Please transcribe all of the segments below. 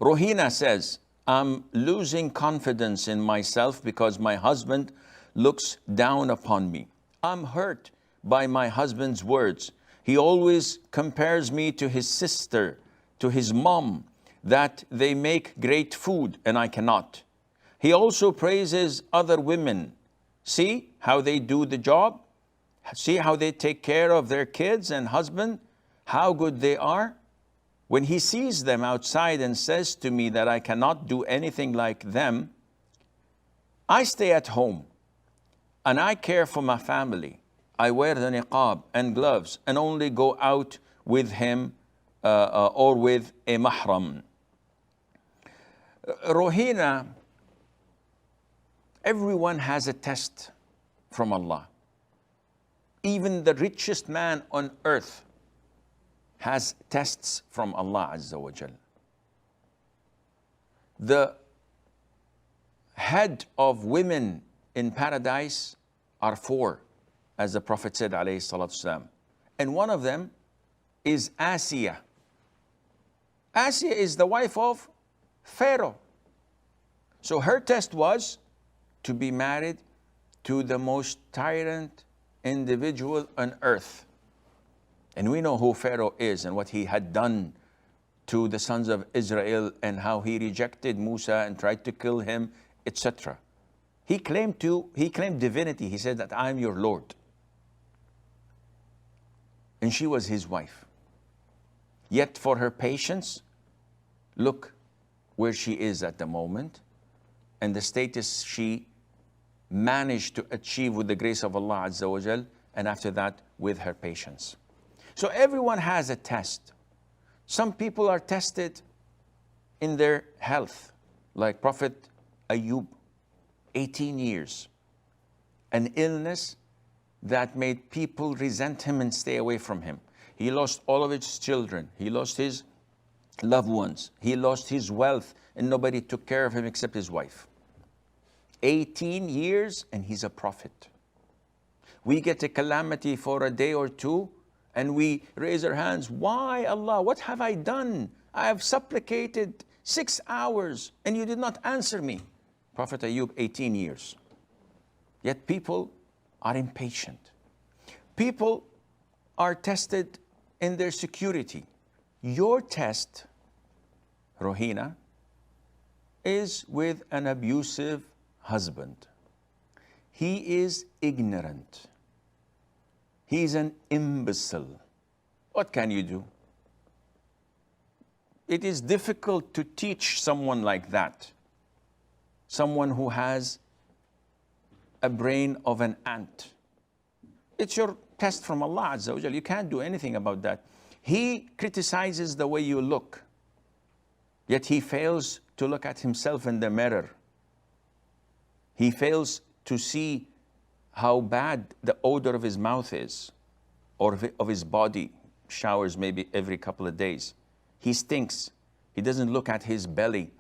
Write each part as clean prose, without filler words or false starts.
Rohina says, I'm losing confidence in myself because my husband looks down upon me. I'm hurt by my husband's words. He always compares me to his sister, to his mom, that they make great food and I cannot. He also praises other women. See how they do the job? See how they take care of their kids and husband? How good they are? When he sees them outside and says to me that I cannot do anything like them, I stay at home and I care for my family. I wear the niqab and gloves and only go out with him or with a mahram. Rohina, everyone has a test from Allah. Even the richest man on earth has tests from Allah Azza wa Jal. The head of women in paradise are 4, as the Prophet said, alayhi salatu wasalam. And one of them is Asiya. Asiya is the wife of Pharaoh. So her test was to be married to the most tyrant individual on earth. And we know who Pharaoh is and what he had done to the sons of Israel and how he rejected Musa and tried to kill him, etc. He claimed divinity. He said that I'm your Lord. And she was his wife. Yet for her patience, look where she is at the moment and the status she managed to achieve with the grace of Allah Azza wa Jal, and after that with her patience. So everyone has a test. Some people are tested in their health, like Prophet Ayub, 18 years. An illness that made people resent him and stay away from him. He lost all of his children. He lost his loved ones. He lost his wealth, and nobody took care of him except his wife. 18 years and he's a prophet. We get a calamity for a day or two and we raise our hands. Why, Allah? What have I done? I have supplicated 6 hours and you did not answer me. Prophet Ayub, 18 years. Yet people are impatient. People are tested in their security. Your test, Rohina, is with an abusive husband. He is ignorant. He is an imbecile. What can you do? It is difficult to teach someone like that. Someone who has a brain of an ant. It's your test from Allah Azza wa Jal. You can't do anything about that. He criticizes the way you look, yet he fails to look at himself in the mirror. He fails to see how bad the odor of his mouth is, or of his body. Showers maybe every couple of days. He stinks. He doesn't look at his belly,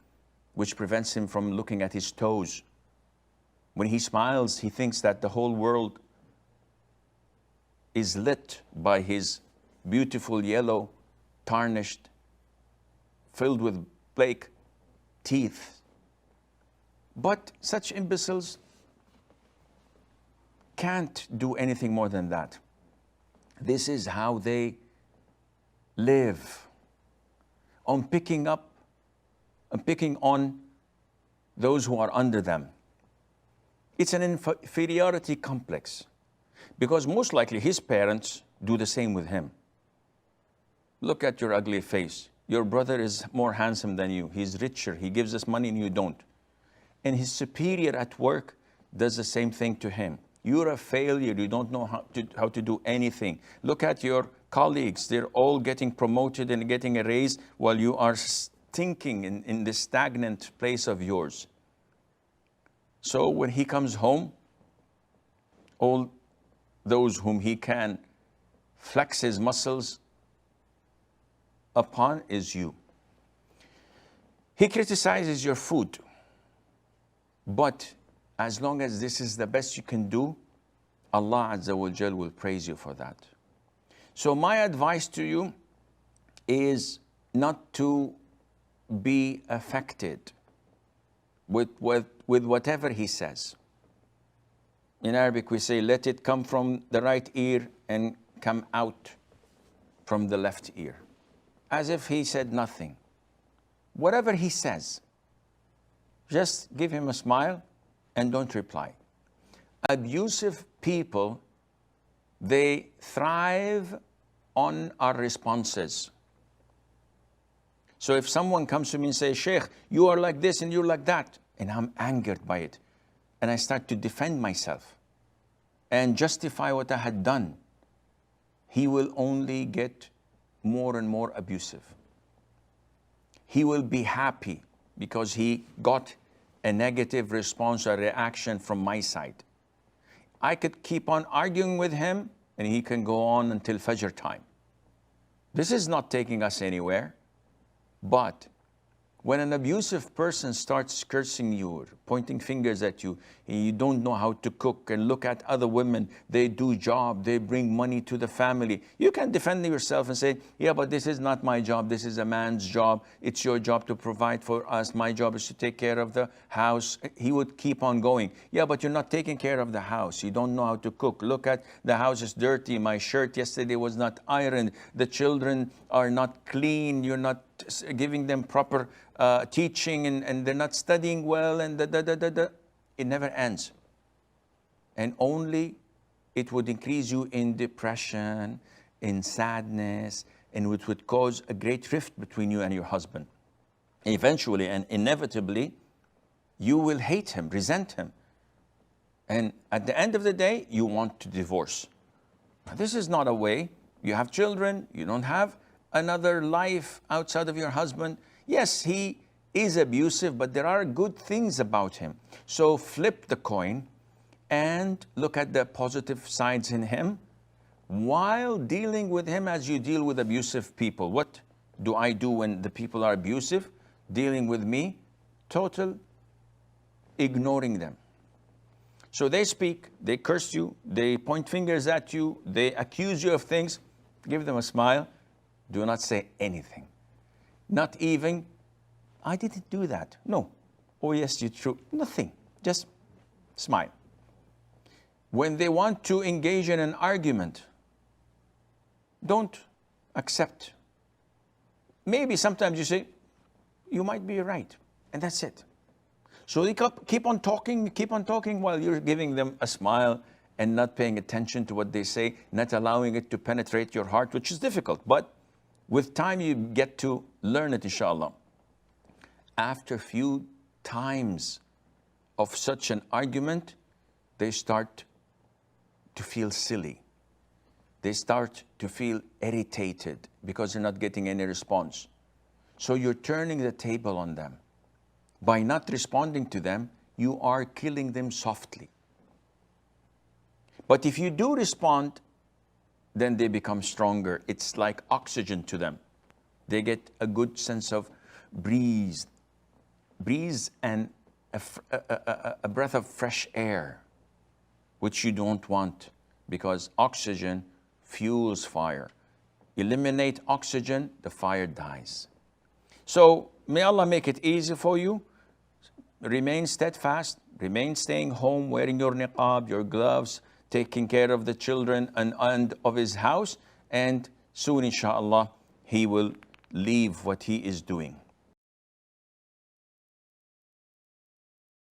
which prevents him from looking at his toes. When he smiles, he thinks that the whole world is lit by his beautiful yellow, tarnished, filled with plaque teeth. But such imbeciles can't do anything more than that. This is how they live, on picking up and picking on those who are under them. It's an inferiority complex, because most likely his parents do the same with him. Look at your ugly face. Your brother is more handsome than you. He's richer. He gives us money and you don't. And his superior at work does the same thing to him. You're a failure. You don't know how to do anything. Look at your colleagues. They're all getting promoted and getting a raise while you are stinking in this stagnant place of yours. So when he comes home, all those whom he can flex his muscles upon is you. He criticizes your food. But as long as this is the best you can do, Allah Azza wa Jal will praise you for that. So my advice to you is not to be affected with whatever he says. In Arabic we say, let it come from the right ear and come out from the left ear, as if he said nothing. Whatever he says, just give him a smile and don't reply. Abusive people, they thrive on our responses. So if someone comes to me and says, Sheikh, you are like this and you're like that, and I'm angered by it, and I start to defend myself and justify what I had done, he will only get more and more abusive. He will be happy because he got a negative response or reaction from my side. I could keep on arguing with him and he can go on until Fajr time. This is not taking us anywhere. But when an abusive person starts cursing you, or pointing fingers at you, and you don't know how to cook, and look at other women, they do job, they bring money to the family, you can defend yourself and say, yeah, but this is not my job, this is a man's job, it's your job to provide for us, my job is to take care of the house. He would keep on going. Yeah, but you're not taking care of the house, you don't know how to cook, look at the house is dirty, my shirt yesterday was not ironed, the children are not clean, you're not giving them proper teaching, and they're not studying well, and it never ends. And only it would increase you in depression, in sadness, and it would cause a great rift between you and your husband. Eventually and inevitably, you will hate him, resent him. And at the end of the day, you want to divorce. Now, this is not a way. You have children, you don't have another life outside of your husband. Yes, he is abusive, but there are good things about him. So flip the coin and look at the positive sides in him while dealing with him as you deal with abusive people. What do I do when the people are abusive? Dealing with me, total ignoring them. So they speak, they curse you, they point fingers at you, they accuse you of things. Give them a smile. Do not say anything. Not even, I didn't do that. No. Oh yes, you true. Nothing. Just smile. When they want to engage in an argument, don't accept. Maybe sometimes you say, you might be right. And that's it. So they keep on talking while you're giving them a smile and not paying attention to what they say, not allowing it to penetrate your heart, which is difficult. But with time, you get to learn it, inshallah. After a few times of such an argument, they start to feel silly. They start to feel irritated because they're not getting any response. So you're turning the table on them. By not responding to them, you are killing them softly. But if you do respond, then they become stronger. It's like oxygen to them. They get a good sense of breeze and a breath of fresh air, which you don't want, because oxygen fuels fire. Eliminate oxygen, the fire dies. So may Allah make it easy for you. Remain steadfast, remain staying home, wearing your niqab, your gloves, taking care of the children and of his house, and soon, inshallah, he will leave what he is doing.